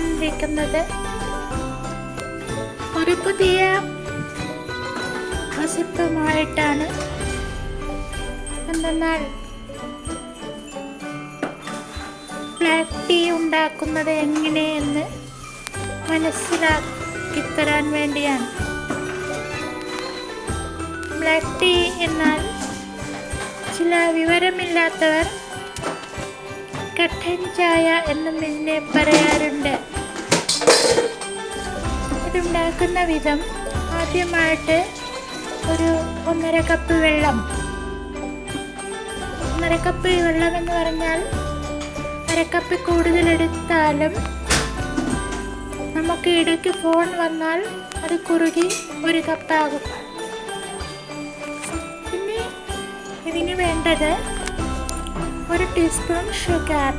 വന്നിരിക്കുന്നത് ഒരു പുതിയ റെസിപ്പിയുമായിട്ടാണ്. എന്തെന്നാൽ ബ്ലാക്ക് ടീ ഉണ്ടാക്കുന്നത് എങ്ങനെയെന്ന് മനസ്സിലാക്കി തരാൻ വേണ്ടിയാണ്. ബ്ലാക്ക് ടീ എന്നാൽ ചില വിവരമില്ലാത്തവർ കട്ടൻ ചായ എന്നും ഇതിനെ പറയാറുണ്ട്. ഇതുണ്ടാക്കുന്ന വിധം ആദ്യമായിട്ട് ഒരു 1.5 കപ്പ് വെള്ളം. 1.5 കപ്പ് വെള്ളം എന്ന് പറഞ്ഞാൽ 1/2 കപ്പ് കൂടുതലെടുത്താലും നമുക്ക് ഇടയ്ക്ക് ഫോൺ വന്നാൽ അത് കുറുകി 1 കപ്പാകും. പിന്നെ ഇതിന് വേണ്ടത് 1 ടീസ്പൂൺ ഷുഗർ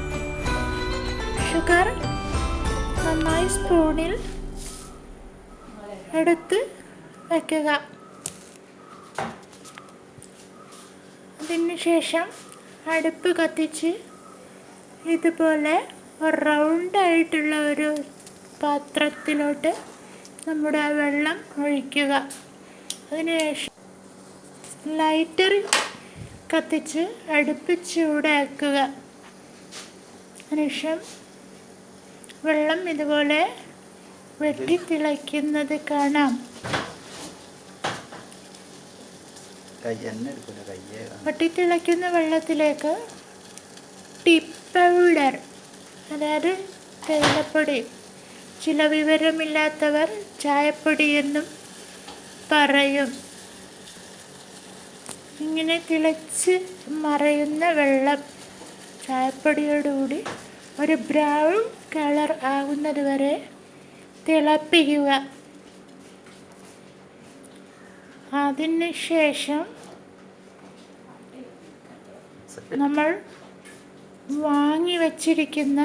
നന്നായി സ്പൂണിൽ എടുത്ത് വയ്ക്കുക. അതിനുശേഷം അടുപ്പ് കത്തിച്ച് ഇതുപോലെ റൗണ്ടായിട്ടുള്ള ഒരു പാത്രത്തിലോട്ട് നമ്മുടെ വെള്ളം ഒഴിക്കുക. അതിനുശേഷം ലൈറ്റർ കത്തിച്ച് അടുപ്പ് ചൂടാക്കുക. അതിനുശേഷം വെള്ളം ഇതുപോലെ വെട്ടിത്തിളയ്ക്കുന്നത് കാണാം. വെട്ടിത്തിളയ്ക്കുന്ന വെള്ളത്തിലേക്ക് ടീ പൗഡർ, അതായത് തേയിലപ്പൊടി, ചില വിവരമില്ലാത്തവർ ചായപ്പൊടി എന്നും പറയും. ഇങ്ങനെ തിളച്ച് മറയുന്ന വെള്ളം ചായപ്പൊടിയോടുകൂടി ഒരു ബ്രൗൺ കളർ ആകുന്നത് വരെ തിളപ്പിക്കുക. അതിനുശേഷം നമ്മൾ വാങ്ങി വച്ചിരിക്കുന്ന,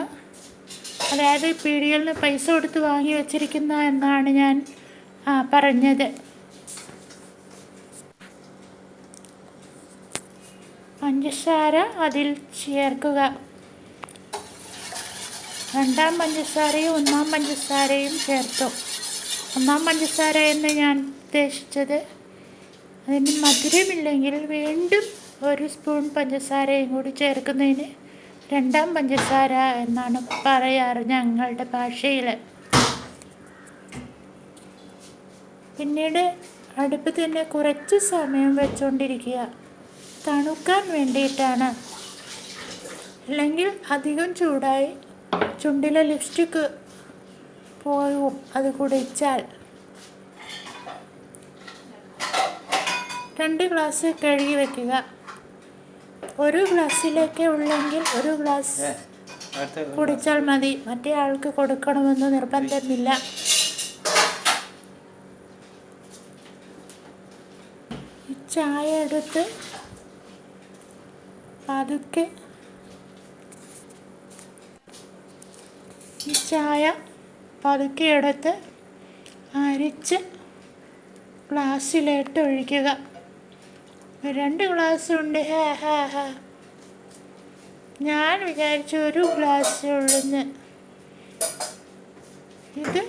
അതായത് പീടികയിൽ നിന്ന് പൈസ കൊടുത്ത് വാങ്ങി വച്ചിരിക്കുന്ന എന്നാണ് ഞാൻ പറഞ്ഞത്, പഞ്ചസാര അതിൽ ചേർക്കുക. 2ാം പഞ്ചസാരയും 1ാം പഞ്ചസാരയും ചേർത്തു. 1ാം പഞ്ചസാര എന്ന് ഞാൻ ഉദ്ദേശിച്ചത്, അതിന് മധുരമില്ലെങ്കിൽ വീണ്ടും 1 സ്പൂൺ പഞ്ചസാരയും കൂടി ചേർക്കുന്നതിന് 2ാം പഞ്ചസാര എന്നാണ് പറയാറ് ഞങ്ങളുടെ ഭാഷയിൽ. പിന്നീട് അടുപ്പ് തന്നെ കുറച്ച് സമയം വെച്ചുകൊണ്ടിരിക്കുക, തണുക്കാൻ വേണ്ടിയിട്ടാണ്. അല്ലെങ്കിൽ അധികം ചൂടായി ചുണ്ടിലെ ലിപ്സ്റ്റിക്ക് പോകും അത് കുടിച്ചാൽ. 2 ഗ്ലാസ് കഴുകി വയ്ക്കുക. 1 ഗ്ലാസ്സിലേക്ക് ഉള്ളെങ്കിൽ 1 ഗ്ലാസ് കുടിച്ചാൽ മതി, മറ്റേ ആൾക്ക് കൊടുക്കണമെന്ന് നിർബന്ധമില്ല. ഈ ചായ എടുത്ത് പതുക്കെ എടുത്ത് അരിച്ച് ഗ്ലാസ്സിലിട്ട് ഒഴിക്കുക. 2 ഗ്ലാസ് ഉണ്ട്. ഞാൻ വിചാരിച്ചു 1 ഗ്ലാസ് ഉള്ളെന്ന്. ഇത്